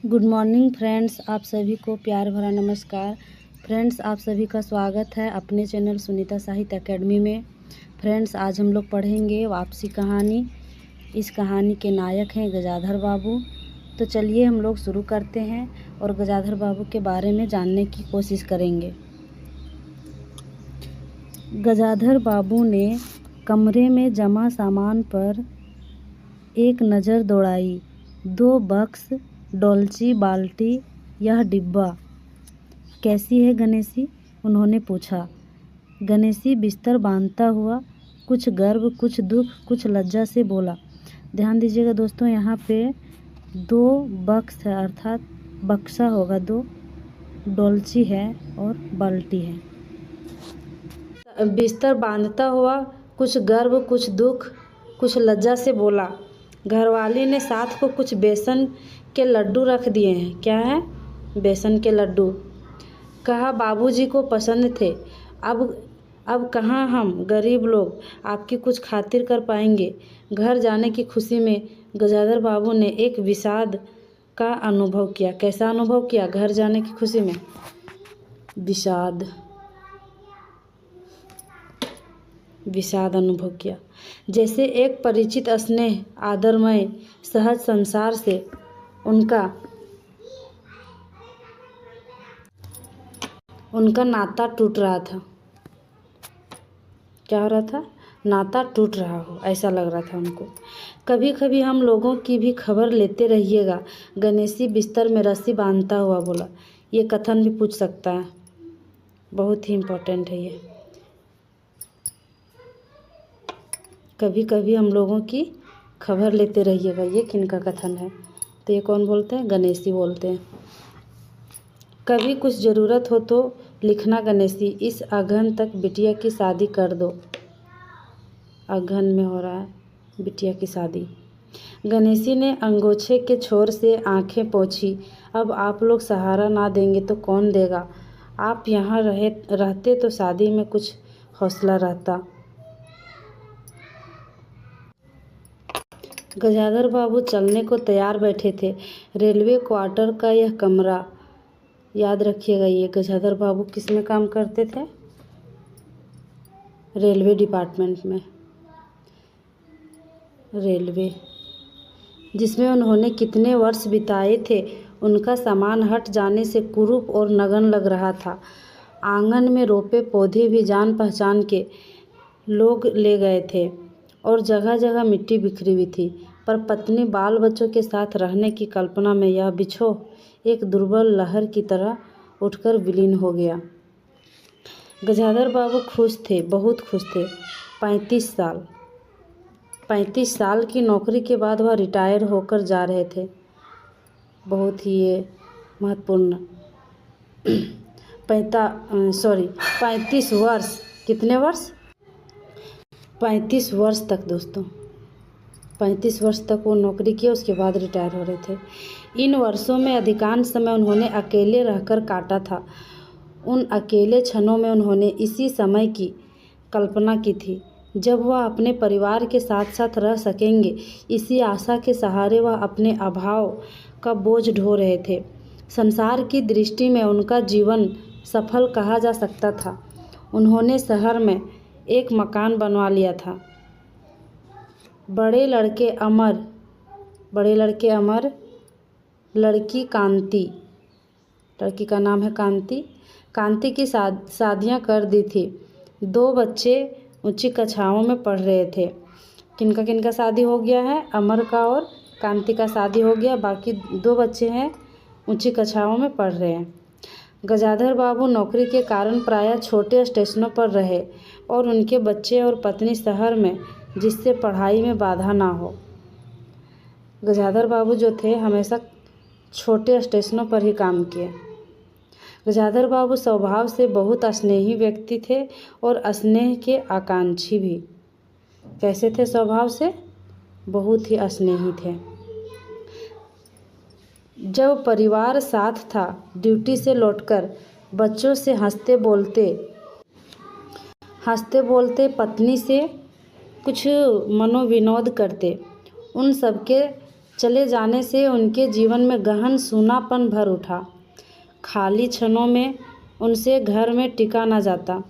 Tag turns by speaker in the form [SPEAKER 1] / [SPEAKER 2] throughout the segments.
[SPEAKER 1] Good morning friends, आप सभी को प्यार भरा नमस्कार। फ्रेंड्स, आप सभी का स्वागत है अपने चैनल सुनीता साहित्य एकेडमी में। फ्रेंड्स, आज हम लोग पढ़ेंगे वापसी कहानी। इस कहानी के नायक हैं गजाधर बाबू। तो चलिए हम लोग शुरू करते हैं और गजाधर बाबू के बारे में जानने की कोशिश करेंगे। गजाधर बाबू ने कमरे में जमा सामान पर एक नज़र दौड़ाई। 2 बक्स, डोलची, बाल्टी, यह डिब्बा। कैसी है गणेशी? उन्होंने पूछा। गणेशी बिस्तर बांधता हुआ कुछ गर्व, कुछ दुख, कुछ लज्जा से बोला। ध्यान दीजिएगा दोस्तों, यहाँ पे 2 बक्स है, अर्थात बक्सा होगा 2, डोलची है और बाल्टी है। बिस्तर बांधता हुआ कुछ गर्व, कुछ दुख, कुछ लज्जा से बोला। घरवाली ने साथ को कुछ बेसन के लड्डू रख दिए हैं। क्या है? बेसन के लड्डू। कहा बाबूजी को पसंद थे। अब कहाँ हम गरीब लोग आपकी कुछ खातिर कर पाएंगे। घर जाने की खुशी में गजाधर बाबू ने एक विषाद का अनुभव किया। कैसा अनुभव किया? घर जाने की खुशी में विषाद अनुभव किया। जैसे एक परिचित स्नेह, आदरमय, सहज संसार से उनका नाता टूट रहा था। क्या हो रहा था? नाता टूट रहा हो, ऐसा लग रहा था उनको। कभी कभी हम लोगों की भी खबर लेते रहिएगा, गणेशी बिस्तर में रस्सी बांधता हुआ बोला। ये कथन भी पूछ सकता है, बहुत ही इम्पोर्टेंट है ये। कभी कभी हम लोगों की खबर लेते रहिएगा, ये किनका कथन है? तो ये कौन बोलते हैं? गणेशी बोलते हैं। कभी कुछ ज़रूरत हो तो लिखना गणेशी, इस अगहन तक बिटिया की शादी कर दो। अगहन में हो रहा है बिटिया की शादी। गणेशी ने अंगोछे के छोर से आंखें पोंछी। अब आप लोग सहारा ना देंगे तो कौन देगा? आप यहाँ रहते तो शादी में कुछ हौसला रहता। गजाधर बाबू चलने को तैयार बैठे थे। रेलवे क्वार्टर का यह कमरा, याद रखिएगा, ये गजाधर बाबू किस में काम करते थे? रेलवे डिपार्टमेंट में। रेलवे, जिसमें उन्होंने कितने वर्ष बिताए थे, उनका सामान हट जाने से कुरूप और नगन लग रहा था। आंगन में रोपे पौधे भी जान पहचान के लोग ले गए थे और जगह जगह मिट्टी बिखरी हुई थी, पर पत्नी बाल बच्चों के साथ रहने की कल्पना में यह बिछोह एक दुर्बल लहर की तरह उठकर विलीन हो गया। गजाधर बाबू खुश थे, बहुत खुश थे। 35 साल की नौकरी के बाद वह रिटायर होकर जा रहे थे। बहुत ही ये महत्वपूर्ण 35 वर्ष। कितने वर्ष? 35 वर्ष तक दोस्तों, 35 वर्ष तक वो नौकरी किया, उसके बाद रिटायर हो रहे थे। इन वर्षों में अधिकांश समय उन्होंने अकेले रहकर काटा था। उन अकेले क्षणों में उन्होंने इसी समय की कल्पना की थी जब वह अपने परिवार के साथ साथ रह सकेंगे। इसी आशा के सहारे वह अपने अभाव का बोझ ढो रहे थे। संसार की दृष्टि में उनका जीवन सफल कहा जा सकता था। उन्होंने शहर में एक मकान बनवा लिया था। बड़े लड़के अमर, लड़की कांति, लड़की का नाम है कांति की शादियां कर दी थी। 2 बच्चे ऊंची कक्षाओं में पढ़ रहे थे। किनका शादी हो गया है? अमर का और कांति का शादी हो गया। बाकी 2 बच्चे हैं, ऊंची कक्षाओं में पढ़ रहे हैं। गजाधर बाबू नौकरी के कारण प्रायः छोटे स्टेशनों पर रहे और उनके बच्चे और पत्नी शहर में, जिससे पढ़ाई में बाधा ना हो। गजाधर बाबू जो थे हमेशा छोटे स्टेशनों पर ही काम किए। गजाधर बाबू स्वभाव से बहुत स्नेही व्यक्ति थे और स्नेह के आकांक्षी भी। कैसे थे स्वभाव से? बहुत ही स्नेही थे। जब परिवार साथ था, ड्यूटी से लौटकर बच्चों से हंसते बोलते पत्नी से कुछ मनोविनोद करते। उन सबके चले जाने से उनके जीवन में गहन सूनापन भर उठा। खाली क्षणों में उनसे घर में टिका न जाता।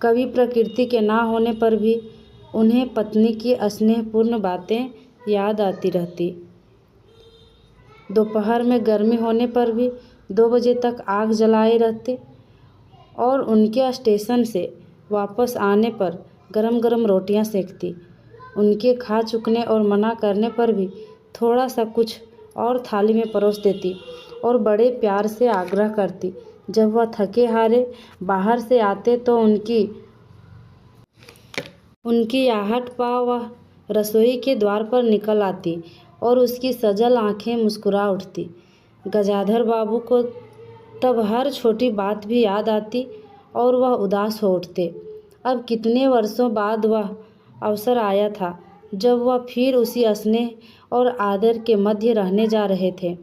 [SPEAKER 1] कभी प्रकृति के ना होने पर भी उन्हें पत्नी की स्नेहपूर्ण बातें याद आती रहती। दोपहर में गर्मी होने पर भी 2 बजे तक आग जलाए रहते और उनके स्टेशन से वापस आने पर गरम गरम रोटियां सेकती। उनके खा चुकने और मना करने पर भी थोड़ा सा कुछ और थाली में परोस देती और बड़े प्यार से आग्रह करती। जब वह थके हारे बाहर से आते तो उनकी आहट पा वह रसोई के द्वार पर निकल आती और उसकी सजल आंखें मुस्कुरा उठती। गजाधर बाबू को तब हर छोटी बात भी याद आती और वह उदास हो उठते। अब कितने वर्षों बाद वह अवसर आया था जब वह फिर उसी स्नेह और आदर के मध्य रहने जा रहे थे।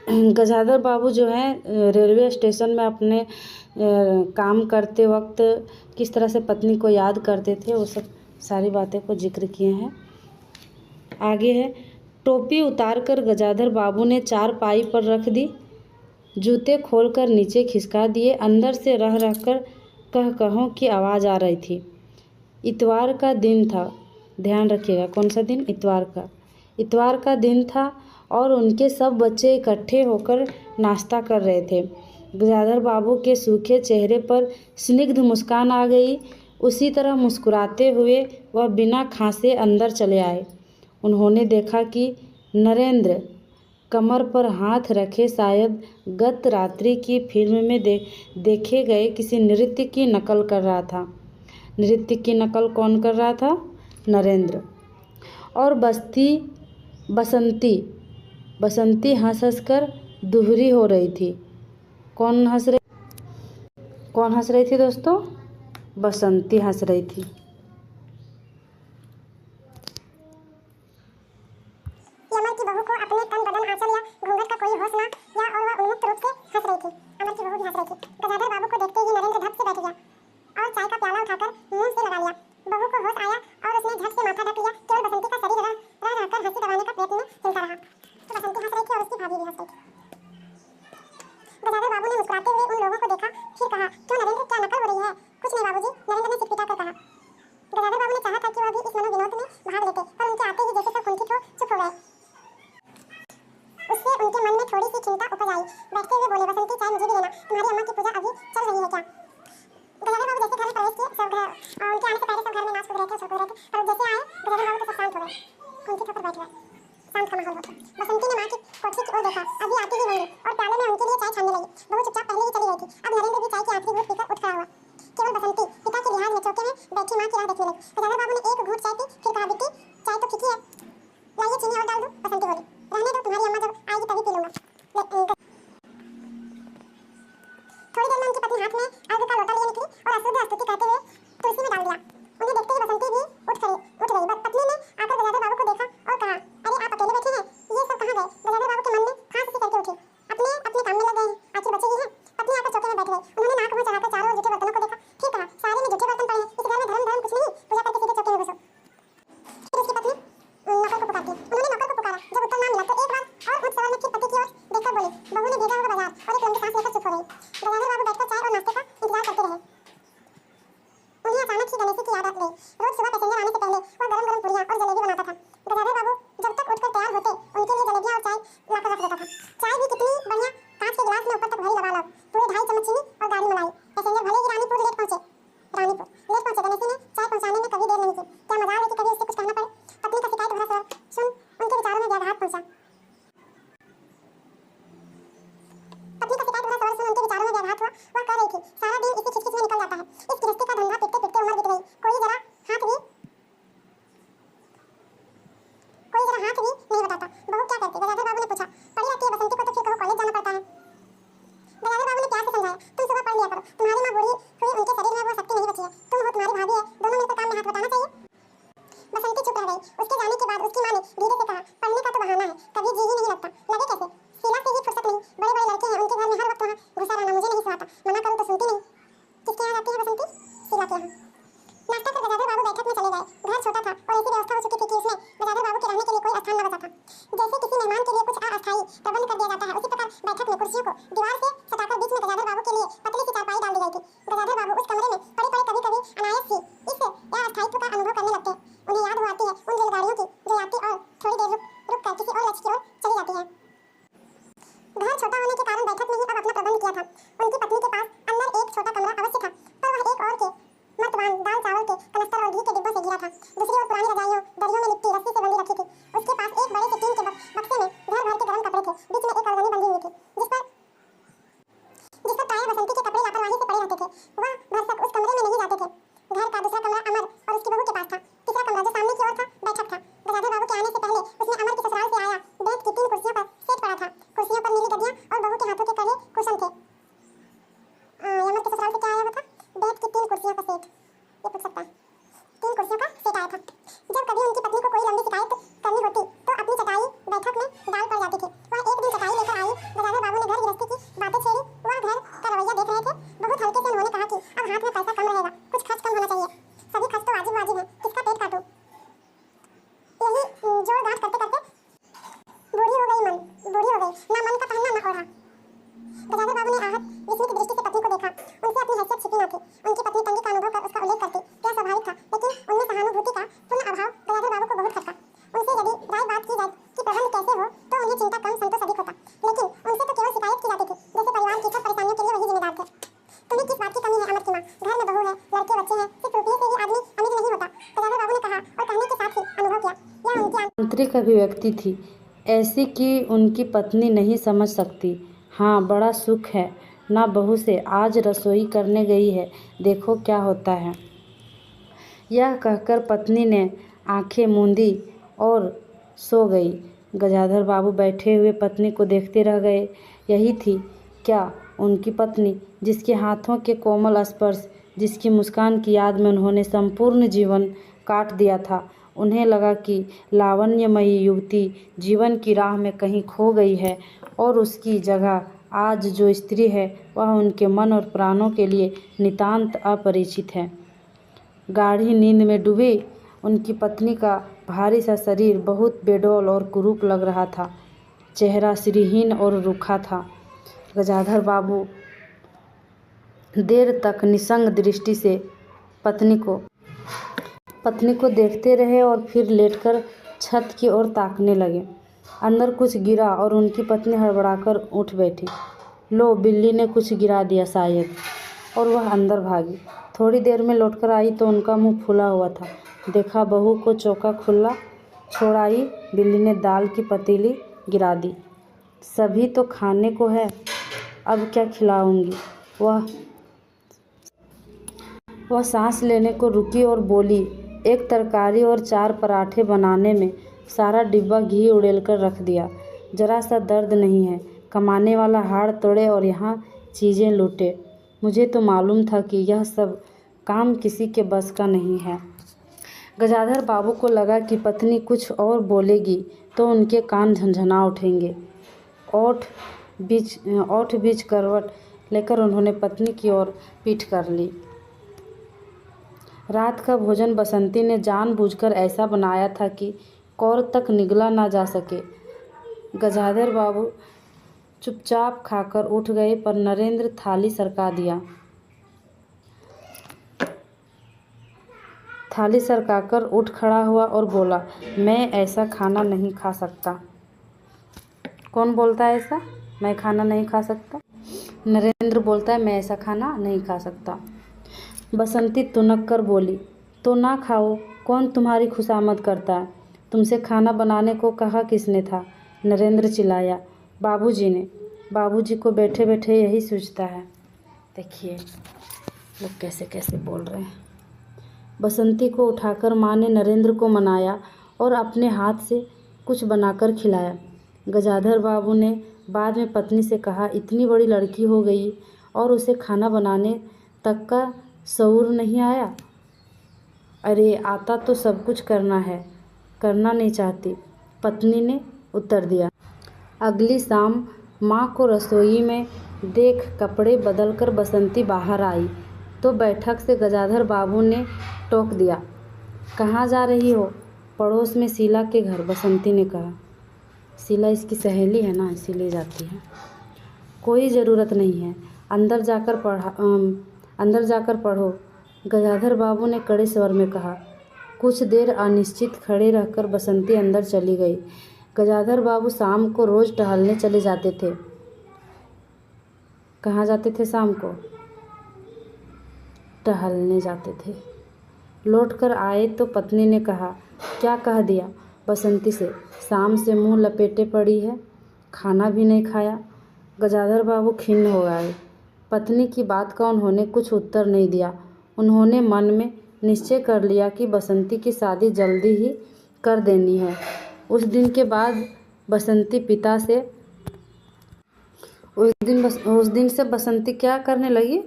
[SPEAKER 1] गजाधर बाबू जो हैं रेलवे स्टेशन में अपने काम करते वक्त किस तरह से पत्नी को याद करते थे, वो सब सारी बातें को जिक्र किए हैं। आगे है, टोपी उतारकर गजाधर बाबू ने चारपाई पर रख दी, जूते खोलकर नीचे खिसका दिए। अंदर से रह रहकर कह-कहों की आवाज़ आ रही थी। इतवार का दिन था, ध्यान रखिएगा कौन सा दिन, इतवार का दिन था और उनके सब बच्चे इकट्ठे होकर नाश्ता कर रहे थे। गजाधर बाबू के सूखे चेहरे पर स्निग्ध मुस्कान आ गई। उसी तरह मुस्कुराते हुए वह बिना खांसे अंदर चले आए। उन्होंने देखा कि नरेंद्र कमर पर हाथ रखे शायद गत रात्रि की फिल्म में देखे गए किसी नृत्य की नकल कर रहा था। नृत्य की नकल कौन कर रहा था? नरेंद्र। और बसंती हंस कर दुहरी हो रही थी। कौन हंस रही थी दोस्तों? बसंती हंस रही थी।
[SPEAKER 2] अमर की बहू को अपने तन बदन आंचल या घूंघट का कोई होश न या और वह उन्मुक्त रूप से हंस रही थी। अमर की बहू भी हंस रही थी। गजाधर बाबू को देखते ही नरेंद्र धप से बैठ गया और चाय का प्याला उठाकर मुंह से लगा लिया। बहू को होश आया और उसने झट से माथा ढक लिया। केवल बसंती का शरीर रह रहकर हंसी दबाने का प्रयत्न में हिलता रहा। तो बसंती हंस रही थी और उसकी भाभी भी हंस रही थी। गजाधर बाबू ने मुस्कुराते हुए उन लोगों को देखा, फिर कहा, क्यों नरेंद्र, क्या नकल हो रही है? कुछ नहीं बाबूजी, नरेंद्र ने सिटपिटा कर कहा। गजाधर बाबू ने चाहा था कि वह भी इस मनोविनोद में भाग लेते, पर उनके आते ही जैसे सब कुंठित हो चुप हो गए। उससे उनके मन में थोड़ी सी चिंता उपज आई। बैठते हुए बोले, बसंती, चाय मुझे भी देना, तुम्हारी अम्मा की पूजा अभी चल रही है क्या? गजाधर बाबू जैसे घर में प्रवेश किए, सब घर उनके आने से पहले सब घर में नाच कूद रहे थे, सब कूद रहे थे, पर जैसे आए गजाधर बाबू तो सब शांत हो गए, कुंठित होकर बैठ गए। शांत का माहौल हो गया। बसंती ने माँ की कोठरी की ओर देखा, अभी आती ही होंगी, और प्याले में उनके लिए चाय छानने लगी। बहू चुपचाप पहले ही चली गई थी। अब नरेंद्र भी चाय की आखिरी घूंट पीकर उठ खड़ा हुआ। केवल बसंती पिता के लिहाज में चौके में बैठी माँ की राह देखने लगी। गजाधर बाबू ने एक घूंट चाय पी, फिर कहा, बेटी, चाय तो फीकी है, लाइए चीनी और डाल दूं? बसंती बोली, रहने दो, तुम्हारी अम्मा जब आएगी तभी पी लूंगा। थोड़ी देर में उनकी पत्नी हाथ में अर्घ का लोटा लिए निकली और अशुद्ध स्तुति कहते हुए तुलसी में डाल दिया। उन्हें देखते ही बसंती भी उठ गई। पत्नी ने आकर गजाधर बाबू को देखा और कहा, अरे आप अकेले बैठे हैं, ये सब कहाँ गए? गजाधर बाबू के मन में खांस सी करके उठी। अपने काम में लग गए हैं, आखिर बच्चे ही हैं। पत्नी आकर चौके में बैठ गई। उन्होंने नाक मुंह चढ़ाकर चारों ओर जूठे बर्तनों को देखा, फिर कहा, सारे में जूठे बर्तन पड़े हैं, इस घर में धर्म कुछ नहीं, पूजा करके सीधे चौके में घुसो। फिर उसकी पत्नी नौकर को पुकारती। उन्होंने नौकर को पुकारा, जब उत्तर ना मिला तो एक बार और उच्च स्वर में फिर पति की ओर देखकर बोली। बहू ने भेजा होगा बाजार और एक लंबी सांस लेकर चुप हो गई। गजाधर बाबू बैठकर चाय और नाश्ते का इंतजार करते रहे। उन्हें अचानक ही गणेशी की याद आ गई। रोज सुबह पैसेंजर आने से पहले वह गरम गरम पूरियां और जलेबी बनाता था। गजाधर बाबू जब तक उठकर तैयार होते, उनके लिए जलेबियां और चाय लाकर रख देता था। चाय भी कितनी बढ़िया, कांच के गिलास में ऊपर तक भरी लबालब, पूरे 2.5 चम्मच चीनी और गाढ़ी मलाई। पैसेंजर भले ही रानीपुर लेट पहुंचे, गणेशी ने चाय पहुंचाने में कभी देर नहीं की। क्या मजाल है कि कभी उससे कुछ कहना पड़े। पत्नी का शिकायत भरा स्वर सुन उनके विचारों में व्याघात पहुंचा। वह कह रही थी, सारा दिन इसी खिचखिच में निकल जाता है, इस गृहस्थी का धंधा पिटते पिटते उम्र बीत गई, कोई जरा हाथ भी नहीं बताता। बहू क्या करती? गजाधर बाबू ने पूछा। पढ़ी रहती है बसंती को, तो फिर कहो कॉलेज जाना पड़ता है। गजाधर बाबू ने प्यार से समझाया, तुम सुबह पढ़ लिया करो, तुम्हारी माँ बूढ़ी हुई, उनके शरीर में वो शक्ति नहीं बची है, तुम हो, तुम्हारी भाभी है, दोनों मिलकर काम में हाथ बटाना चाहिए। बसंती चुप रह गई। उसके जाने के बाद उसकी माँ ने धीरे से कहा, पढ़ने का तो बहाना है, कभी बचा था। जैसे किसी मेहमान के लिए कुछ अस्थायी प्रबंध कर दिया जाता है, उसी प्रकार बैठक में कुर्सियों को दीवार से सटाकर बीच में गजाधर बाबू के लिए पतली सी चारपाई डाल दी गई थी। गजाधर बाबू उस कमरे में पड़े पड़े कभी कभी अनायास ही इस अस्थायित्व का अनुभव करने लगते। उन्हें याद हो आती है उन रेलगाड़ियों की जो यात्री और थोड़ी देर रुक कर किसी और लक्ष्य की ओर चली जाती है। घर छोटा होने के कारण बैठक में ही अब अपना प्रबंध किया था। उनकी पत्नी के पास अंदर एक छोटा कमरा अवश्य था, पर वह एक और के मर्तबान दाल चावल के कनस्तर और घी के डिब्बों से घिरा था। दूसरी ओर पुरानी रजाइयों दरियों में लिपटी रस्सी से बंधी रखी थी। उसके पास एक बड़े से टीन के बक्से में भर भर के गर्म कपड़े थे। बीच में एक अरगनी बंधी हुई थी जिस पर प्रायः बसंती के कपड़े लापरवाही से पड़े रहते थे। वह भरसक उस कमरे में नहीं जाते थे। घर का दूसरा कमरा अमर और उसकी बहू के पास था। तीसरा कमरा जो सामने की ओर था बैठक था। गजाधर बाबू के आने से पहले उसमें अमर की ससुराल से आया बेत की 3 कुर्सियों पर सेट पड़ा था। कुर्सियों पर नीली गद्दियां और बहू के हाथों के कड़े कुशन थे। अमर की ससुराल से क्या आया हुआ था? बेत की 3 कुर्सियों का सेट। ये पूछ सकता है। 3 कुर्सियों का सेट आया था। जब कभी उनकी पत्नी को कोई लंबी शिकायत करनी होती तो अपनी चटाई बैठक में डाल पड़ जाती थी। वह एक दिन चटाई लेकर आई। गजाधर बाबू ने घर गृहस्थी की बातें छेड़ी। वह घर का रवैया देख रहे थे। बहुत हल्के से उन्होंने कहा कि अब हाथ में पैसा कम रहेगा, कुछ खर्च कम होना चाहिए। सभी खर्च तो वाजिब वाजिब है, किसका पेट काटूं? यही जोड़ गांठ करते करते बूढ़ी हो गई, ना मन का पहनना ना ओढ़ा। गजाधर बाबू ने आहत विस्मित दृष्टि से पत्नी को देखा। उनसे अपनी हैसियत छिपी न थी। उनकी पत्नी तंगी का अनुभव कर उसका उल्लेख करती, क्या स्वाभाविक था, लेकिन उनमें सहानुभूति का पूर्ण अभाव गजाधर बाबू को बहुत खटका। उनसे यदि राय बात की जाए कि प्रबंध कैसे हो तो उन्हें चिंता कम संतोष अधिक होता, लेकिन उनसे तो केवल शिकायत की जाती थी, जैसे परिवार की सब परेशानियों के लिए वही जिम्मेदार थे। तुम्हें किस बात की कमी है अमर की माँ? घर में बहू है, लड़के बच्चे हैं, सिर्फ रुपये से ही आदमी अमीर नहीं होता। गजाधर बाबू ने कहा और कहने के साथ ही अनुभव किया, यह उनकी
[SPEAKER 1] आंतरिक अभिव्यक्ति थी, ऐसी कि उनकी पत्नी नहीं समझ सकती। हाँ, बड़ा सुख है ना बहू से, आज रसोई करने गई है, देखो क्या होता है। यह कहकर पत्नी ने आंखें मूंदी और सो गई। गजाधर बाबू बैठे हुए पत्नी को देखते रह गए। यही थी क्या उनकी पत्नी, जिसके हाथों के कोमल स्पर्श, जिसकी मुस्कान की याद में उन्होंने संपूर्ण जीवन काट दिया था। उन्हें लगा कि लावण्यमयी युवती जीवन की राह में कहीं खो गई है और उसकी जगह आज जो स्त्री है वह उनके मन और प्राणों के लिए नितांत अपरिचित है। गाढ़ी नींद में डूबी उनकी पत्नी का भारी सा शरीर बहुत बेडौल और कुरूप लग रहा था। चेहरा श्रीहीन और रूखा था। गजाधर बाबू देर तक निसंग दृष्टि से पत्नी को देखते रहे और फिर लेटकर छत की ओर ताकने लगे। अंदर कुछ गिरा और उनकी पत्नी हड़बड़ाकर उठ बैठी। लो, बिल्ली ने कुछ गिरा दिया शायद, और वह अंदर भागी। थोड़ी देर में लौटकर आई तो उनका मुंह फूला हुआ था। देखा बहू को चौका खुला छोड़ आई, बिल्ली ने दाल की पतीली गिरा दी। सभी तो खाने को है, अब क्या खिलाऊंगी? वह सांस लेने को रुकी और बोली, एक तरकारी और 4 पराठे बनाने में सारा डिब्बा घी उड़ेलकर रख दिया। जरा सा दर्द नहीं है, कमाने वाला हाड़ तोड़े और यहाँ चीज़ें लूटे। मुझे तो मालूम था कि यह सब काम किसी के बस का नहीं है। गजाधर बाबू को लगा कि पत्नी कुछ और बोलेगी तो उनके कान झनझना उठेंगे। ओठ बीच करवट लेकर उन्होंने पत्नी की ओर पीठ कर ली। रात का भोजन बसंती ने जानबूझकर ऐसा बनाया था कि कौर तक निगला ना जा सके। गजाधर बाबू चुपचाप खाकर उठ गए, पर नरेंद्र थाली सरकाकर उठ खड़ा हुआ और बोला, मैं ऐसा खाना नहीं खा सकता। कौन बोलता है ऐसा? मैं खाना नहीं खा सकता? नरेंद्र बोलता है, मैं ऐसा खाना नहीं खा सकता। बसंती तुनक कर बोली, तो ना खाओ, कौन तुम्हारी खुशामद करता है? तुमसे खाना बनाने को कहा किसने था? नरेंद्र चिल्लाया, बाबूजी ने। बाबूजी को बैठे बैठे यही सूझता है। देखिए लोग कैसे कैसे बोल रहे हैं। बसंती को उठाकर माँ ने नरेंद्र को मनाया और अपने हाथ से कुछ बनाकर खिलाया। गजाधर बाबू ने बाद में पत्नी से कहा, इतनी बड़ी लड़की हो गई और उसे खाना बनाने तक का शऊर नहीं आया? अरे आता तो सब कुछ करना है, करना नहीं चाहती, पत्नी ने उत्तर दिया। अगली शाम माँ को रसोई में देख कपड़े बदलकर बसंती बाहर आई तो बैठक से गजाधर बाबू ने टोक दिया, कहाँ जा रही हो? पड़ोस में शीला के घर बसंती ने कहा। शीला इसकी सहेली है ना, इसीलिए जाती है। कोई ज़रूरत नहीं है, अंदर जाकर पढ़ो, गजाधर बाबू ने कड़े स्वर में कहा। कुछ देर अनिश्चित खड़े रहकर बसंती अंदर चली गई। गजाधर बाबू शाम को रोज़ टहलने चले जाते थे। कहाँ जाते थे शाम को? टहलने जाते थे। लौटकर आए तो पत्नी ने कहा, क्या कह दिया? बसंती से, शाम से मुंह लपेटे पड़ी है, खाना भी नहीं खाया। गजाधर बाबू खिन्न हो गए। पत्नी की बात का उन्होंने कुछ उत्तर नहीं दिया। उन्होंने मन में निश्चय कर लिया कि बसंती की शादी जल्दी ही कर देनी है। उस दिन से बसंती क्या करने लगी?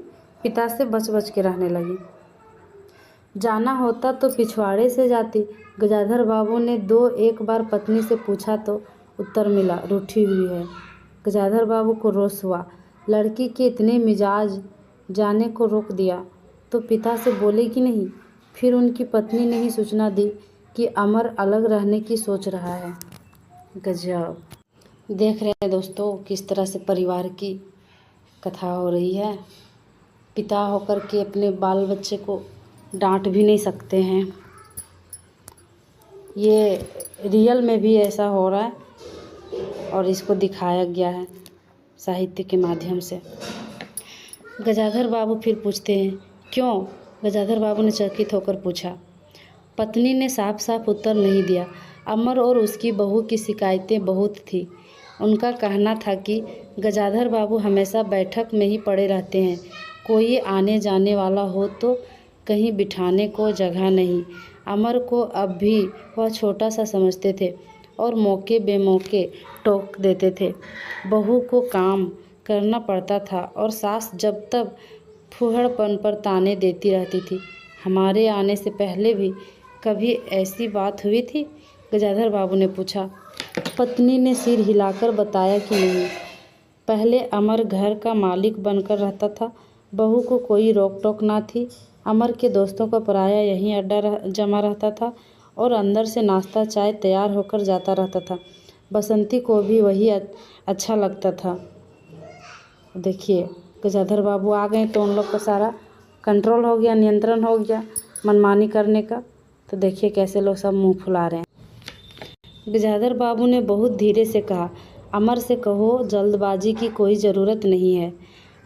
[SPEAKER 1] पिता से बच के रहने लगी। जाना होता तो पिछवाड़े से जाती। गजाधर बाबू ने एक बार पत्नी से पूछा तो उत्तर मिला, रूठी हुई है। गजाधर बाबू को रोष हुआ। लड़की के इतने मिजाज जाने को रोक दिया तो पिता से बोलेगी नहीं। फिर उनकी पत्नी ने ही सूचना दी कि अमर अलग रहने की सोच रहा है। गजब। देख रहे हैं दोस्तों किस तरह से परिवार की कथा हो रही है। पिता होकर के अपने बाल बच्चे को डांट भी नहीं सकते हैं। ये रियल में भी ऐसा हो रहा है और इसको दिखाया गया है साहित्य के माध्यम से। गजाधर बाबू फिर पूछते हैं, क्यों? गजाधर बाबू ने चकित होकर पूछा। पत्नी ने साफ साफ उत्तर नहीं दिया। अमर और उसकी बहू की शिकायतें बहुत थी। उनका कहना था कि गजाधर बाबू हमेशा बैठक में ही पड़े रहते हैं। कोई आने जाने वाला हो तो कहीं बिठाने को जगह नहीं। अमर को अब भी वह छोटा सा समझते थे और मौके बेमौके टोक देते थे। बहू को काम करना पड़ता था और सास जब तक फूहड़पन पर ताने देती रहती थी। हमारे आने से पहले भी कभी ऐसी बात हुई थी? गजाधर बाबू ने पूछा। पत्नी ने सिर हिलाकर बताया कि नहीं। पहले अमर घर का मालिक बनकर रहता था। बहू को कोई रोक टोक ना थी। अमर के दोस्तों का प्रायः यहीं अड्डा जमा रहता था और अंदर से नाश्ता चाय तैयार होकर जाता रहता था। बसंती को भी वही अच्छा लगता था। देखिए गजाधर बाबू आ गए तो उन लोग का सारा कंट्रोल हो गया, नियंत्रण हो गया मनमानी करने का। तो देखिए कैसे लोग सब मुंह फुला रहे हैं। गजाधर बाबू ने बहुत धीरे से कहा, अमर से कहो जल्दबाजी की कोई ज़रूरत नहीं है।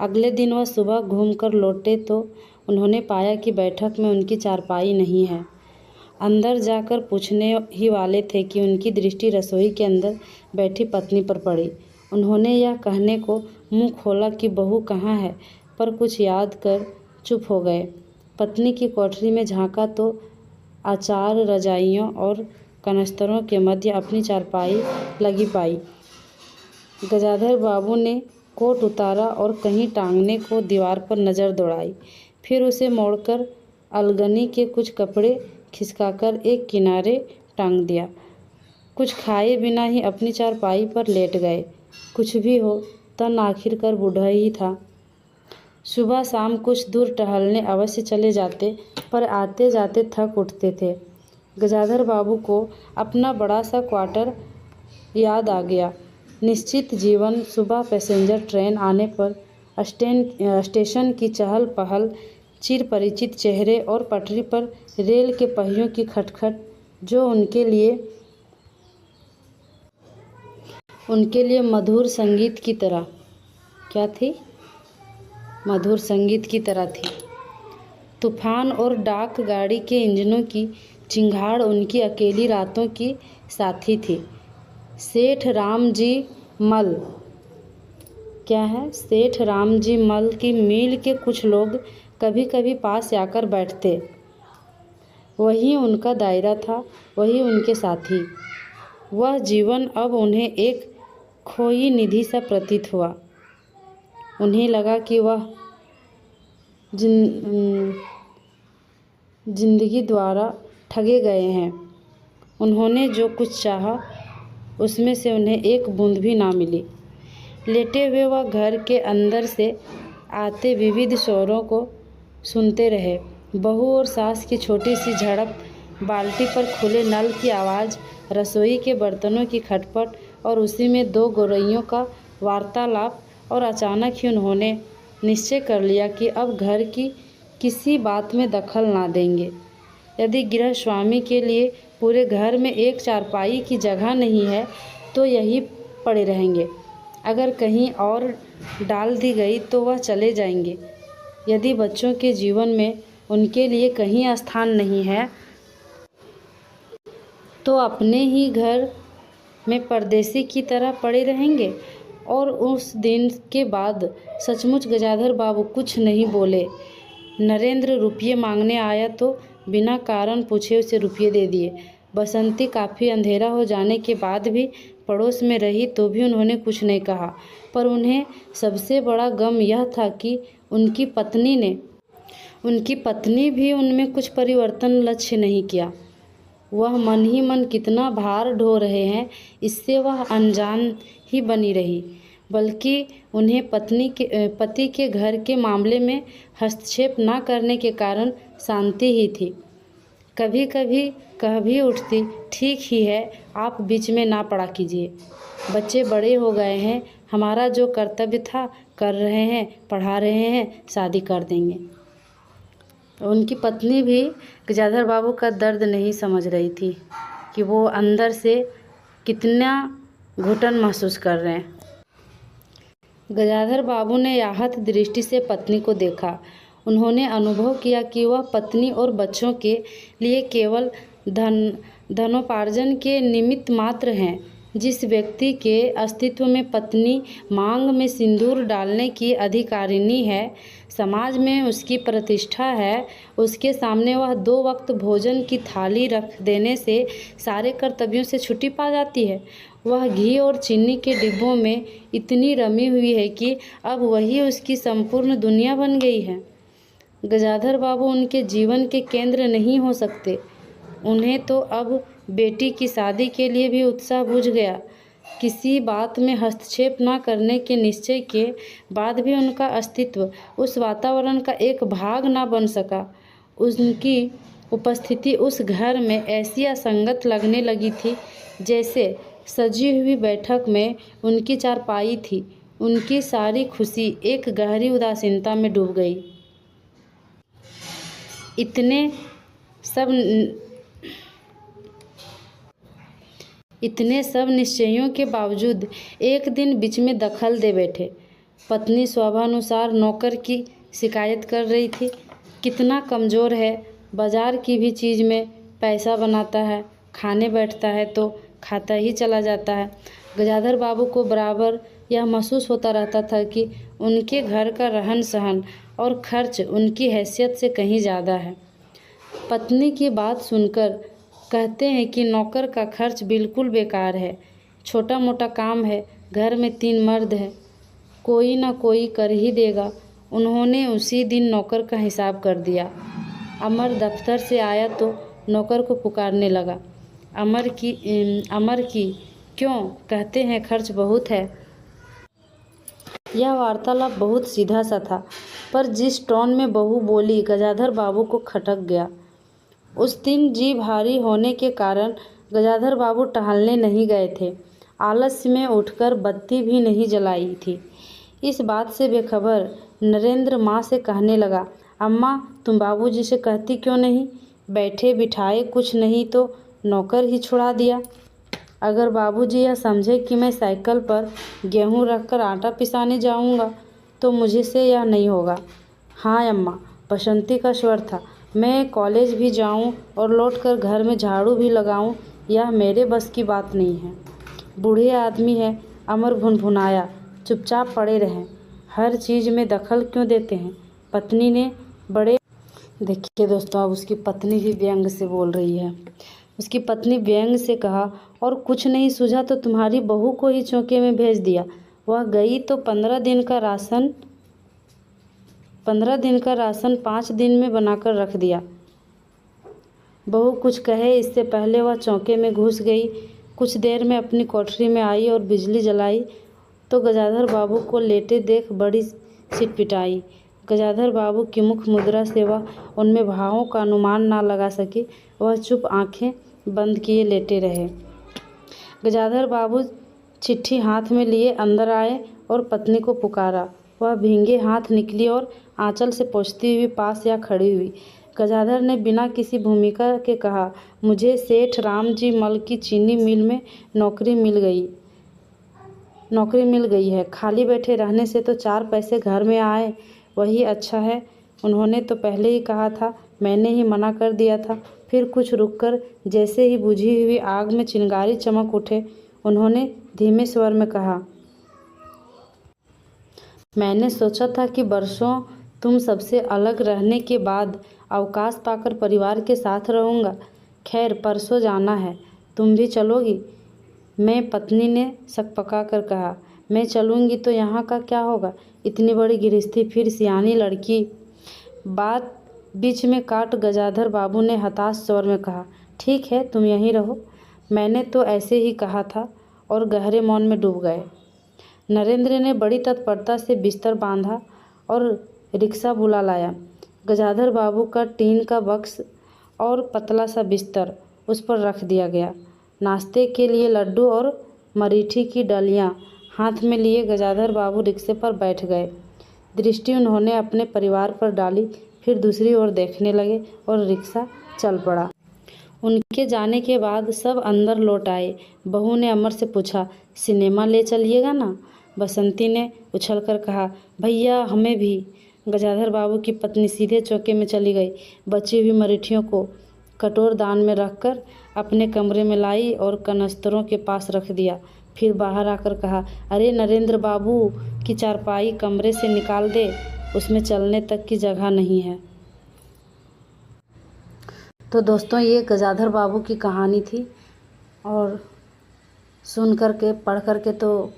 [SPEAKER 1] अगले दिन वह सुबह घूमकर लौटे तो उन्होंने पाया कि बैठक में उनकी चारपाई नहीं है। अंदर जाकर पूछने ही वाले थे कि उनकी दृष्टि रसोई के अंदर बैठी पत्नी पर पड़ी। उन्होंने यह कहने को मुंह खोला कि बहू कहाँ है, पर कुछ याद कर चुप हो गए। पत्नी की कोठरी में झांका तो आचार रजाइयों और कनस्तरों के मध्य अपनी चारपाई लगी पाई। गजाधर बाबू ने कोट उतारा और कहीं टांगने को दीवार पर नज़र दौड़ाई। फिर उसे मोड़कर अलगनी के कुछ कपड़े खिसकाकर एक किनारे टांग दिया। कुछ खाए बिना ही अपनी चारपाई पर लेट गए। कुछ भी हो, तन आखिरकार बूढ़ा ही था। सुबह शाम कुछ दूर टहलने अवश्य चले जाते, पर आते जाते थक उठते थे। गजाधर बाबू को अपना बड़ा सा क्वार्टर याद आ गया। निश्चित जीवन। सुबह पैसेंजर ट्रेन आने पर स्टेशन की चहल पहल, चिर परिचित चेहरे और पटरी पर रेल के पहियों की खटखट जो उनके लिए मधुर संगीत की तरह क्या थी? मधुर संगीत की तरह थी। तूफान और डाक गाड़ी के इंजनों की चिंगाड़ उनकी अकेली रातों की साथी थी। सेठ रामजी मल क्या है? सेठ रामजी मल की मील के कुछ लोग कभी कभी पास आकर बैठते। वही उनका दायरा था, वही उनके साथी। वह जीवन अब उन्हें एक खोई निधि सा प्रतीत हुआ। उन्हें लगा कि वह जिंदगी द्वारा ठगे गए हैं। उन्होंने जो कुछ चाहा उसमें से उन्हें एक बूंद भी ना मिली। लेटे हुए वह घर के अंदर से आते विविध शोरों को सुनते रहे। बहू और सास की छोटी सी झड़प बाल्टी पर खुले नल की आवाज़, रसोई के बर्तनों की खटपट और उसी में दो गौरैयों का वार्तालाप, और अचानक ही उन्होंने निश्चय कर लिया कि अब घर की किसी बात में दखल ना देंगे। यदि गृह स्वामी के लिए पूरे घर में एक चारपाई की जगह नहीं है तो यही पड़े रहेंगे। अगर कहीं और डाल दी गई तो वह चले जाएंगे। यदि बच्चों के जीवन में उनके लिए कहीं स्थान नहीं है तो अपने ही घर में परदेसी की तरह पड़े रहेंगे। और उस दिन के बाद सचमुच गजाधर बाबू कुछ नहीं बोले। नरेंद्र रुपये मांगने आया तो बिना कारण पूछे उसे रुपये दे दिए। बसंती काफ़ी अंधेरा हो जाने के बाद भी पड़ोस में रही तो भी उन्होंने कुछ नहीं कहा। पर उन्हें सबसे बड़ा गम यह था कि उनकी पत्नी भी उनमें कुछ परिवर्तन लक्ष्य नहीं किया। वह मन ही मन कितना भार ढो रहे हैं इससे वह अनजान ही बनी रही, बल्कि उन्हें पति के घर के मामले में हस्तक्षेप न करने के कारण शांति ही थी। कभी कभी कह भी उठती, ठीक ही है, आप बीच में ना पड़ा कीजिए, बच्चे बड़े हो गए हैं, हमारा जो कर्तव्य था कर रहे हैं, पढ़ा रहे हैं, शादी कर देंगे। उनकी पत्नी भी गजाधर बाबू का दर्द नहीं समझ रही थी कि वो अंदर से कितना घुटन महसूस कर रहे हैं। गजाधर बाबू ने आहत दृष्टि से पत्नी को देखा। उन्होंने अनुभव किया कि वह पत्नी और बच्चों के लिए केवल धनोपार्जन के निमित्त मात्र हैं। जिस व्यक्ति के अस्तित्व में पत्नी मांग में सिंदूर डालने की अधिकारिणी है, समाज में उसकी प्रतिष्ठा है, उसके सामने वह 2 वक्त भोजन की थाली रख देने से सारे कर्तव्यों से छुट्टी पा जाती है। वह घी और चीनी के डिब्बों में इतनी रमी हुई है कि अब वही उसकी संपूर्ण दुनिया बन गई है। गजाधर बाबू उनके जीवन के केंद्र नहीं हो सकते। उन्हें तो अब बेटी की शादी के लिए भी उत्साह बुझ गया। किसी बात में हस्तक्षेप न करने के निश्चय के बाद भी उनका अस्तित्व उस वातावरण का एक भाग न बन सका। उनकी उपस्थिति उस घर में ऐसी असंगत लगने लगी थी जैसे सजी हुई बैठक में उनकी चारपाई थी। उनकी सारी खुशी एक गहरी उदासीनता में डूब गई। इतने सब निश्चयों के बावजूद एक दिन बीच में दखल दे बैठे। पत्नी स्वाभानुसार नौकर की शिकायत कर रही थी, कितना कमज़ोर है, बाजार की भी चीज़ में पैसा बनाता है, खाने बैठता है तो खाता ही चला जाता है। गजाधर बाबू को बराबर यह महसूस होता रहता था कि उनके घर का रहन सहन और खर्च उनकी हैसियत से कहीं ज़्यादा है। पत्नी की बात सुनकर कहते हैं कि नौकर का खर्च बिल्कुल बेकार है, छोटा मोटा काम है, घर में 3 मर्द हैं, कोई ना कोई कर ही देगा। उन्होंने उसी दिन नौकर का हिसाब कर दिया। अमर दफ्तर से आया तो नौकर को पुकारने लगा, अमर की क्यों, कहते हैं खर्च बहुत है। यह वार्तालाप बहुत सीधा सा था, पर जिस टोन में बहू बोली गजाधर बाबू को खटक गया। उस दिन जी भारी होने के कारण गजाधर बाबू टहलने नहीं गए थे। आलस्य में उठकर बत्ती भी नहीं जलाई थी। इस बात से बेखबर नरेंद्र माँ से कहने लगा, अम्मा तुम बाबूजी से कहती क्यों नहीं, बैठे बिठाए कुछ नहीं तो नौकर ही छुड़ा दिया। अगर बाबूजी यह समझे कि मैं साइकिल पर गेहूँ रखकर आटा पिसाने जाऊँगा तो मुझे से यह नहीं होगा। हाँ अम्मा, बसंती का स्वर था, मैं कॉलेज भी जाऊं और लौटकर घर में झाड़ू भी लगाऊं, यह मेरे बस की बात नहीं है। बूढ़े आदमी हैं, अमर भुनभुनाया, चुपचाप पड़े रहें, हर चीज़ में दखल क्यों देते हैं। पत्नी ने बड़े देखिए दोस्तों, अब उसकी पत्नी भी व्यंग से बोल रही है। उसकी पत्नी व्यंग से कहा, और कुछ नहीं सूझा तो तुम्हारी बहू को ही चौके में भेज दिया। वह गई तो 15 दिन का राशन 5 दिन में बनाकर रख दिया। बहू कुछ कहे इससे पहले वह चौके में घुस गई। कुछ देर में अपनी कोठरी में आई और बिजली जलाई तो गजाधर बाबू को लेटे देख बड़ी सिटपिटाई। गजाधर बाबू की मुख मुद्रा से वह उनमें भावों का अनुमान ना लगा सकी। वह चुप आंखें बंद किए लेटे रहे। गजाधर बाबू चिट्ठी हाथ में लिए अंदर आए और पत्नी को पुकारा। वह भींगे हाथ निकली और आंचल से पोंछती हुई पास या खड़ी हुई। गजाधर ने बिना किसी भूमिका के कहा, मुझे सेठ रामजी मल की चीनी मिल में नौकरी मिल गई है। खाली बैठे रहने से तो 4 पैसे घर में आए वही अच्छा है। उन्होंने तो पहले ही कहा था, मैंने ही मना कर दिया था। फिर कुछ रुककर जैसे ही बुझी हुई आग में चिंगारी चमक उठे, उन्होंने धीमे स्वर में कहा, मैंने सोचा था कि बरसों तुम सबसे अलग रहने के बाद अवकाश पाकर परिवार के साथ रहूँगा। खैर, परसों जाना है, तुम भी चलोगी? मैं पत्नी ने सकपका कर कहा, मैं चलूँगी तो यहाँ का क्या होगा? इतनी बड़ी गृहस्थी, फिर सियानी लड़की। बात बीच में काट गजाधर बाबू ने हताश स्वर में कहा, ठीक है, तुम यहीं रहो। मैंने तो ऐसे ही कहा था, और गहरे मौन में डूब गए। नरेंद्र ने बड़ी तत्परता से बिस्तर बांधा और रिक्शा बुला लाया। गजाधर बाबू का टीन का बक्स और पतला सा बिस्तर उस पर रख दिया गया। नाश्ते के लिए लड्डू और मरीठी की डलियाँ हाथ में लिए गजाधर बाबू रिक्शे पर बैठ गए। दृष्टि उन्होंने अपने परिवार पर डाली, फिर दूसरी ओर देखने लगे और रिक्शा चल पड़ा। उनके जाने के बाद सब अंदर लौट आए। बहू ने अमर से पूछा, सिनेमा ले चलिएगा ना? बसंती ने उछलकर कहा, भैया हमें भी। गजाधर बाबू की पत्नी सीधे चौके में चली गई। बची हुई मरीठियों को कटोर दान में रखकर अपने कमरे में लाई और कनस्तरों के पास रख दिया। फिर बाहर आकर कहा, अरे नरेंद्र बाबू की चारपाई कमरे से निकाल दे, उसमें चलने तक की जगह नहीं है। तो दोस्तों, ये गजाधर बाबू की कहानी थी, और सुन कर के पढ़ कर के तो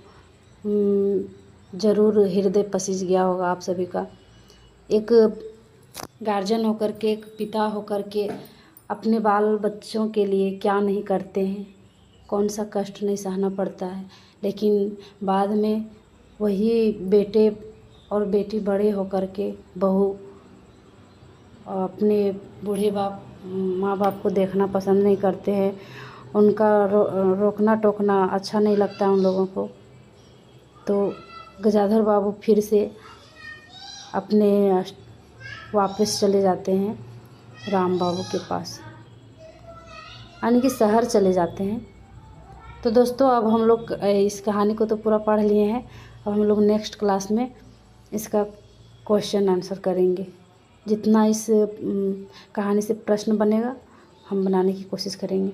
[SPEAKER 1] ज़रूर हृदय पसीज गया होगा आप सभी का। एक गार्जियन होकर के, एक पिता होकर के अपने बाल बच्चों के लिए क्या नहीं करते हैं, कौन सा कष्ट नहीं सहना पड़ता है। लेकिन बाद में वही बेटे और बेटी बड़े होकर के बहू अपने बूढ़े माँ बाप को देखना पसंद नहीं करते हैं। उनका रोकना टोकना अच्छा नहीं लगता उन लोगों को। तो गजाधर बाबू फिर से अपने वापस चले जाते हैं राम बाबू के पास, यानी कि शहर चले जाते हैं। तो दोस्तों, अब हम लोग इस कहानी को तो पूरा पढ़ लिए हैं। अब हम लोग नेक्स्ट क्लास में इसका क्वेश्चन आंसर करेंगे। जितना इस कहानी से प्रश्न बनेगा हम बनाने की कोशिश करेंगे।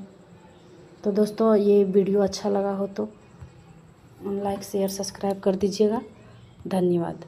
[SPEAKER 1] तो दोस्तों, ये वीडियो अच्छा लगा हो तो लाइक शेयर सब्सक्राइब कर दीजिएगा। धन्यवाद।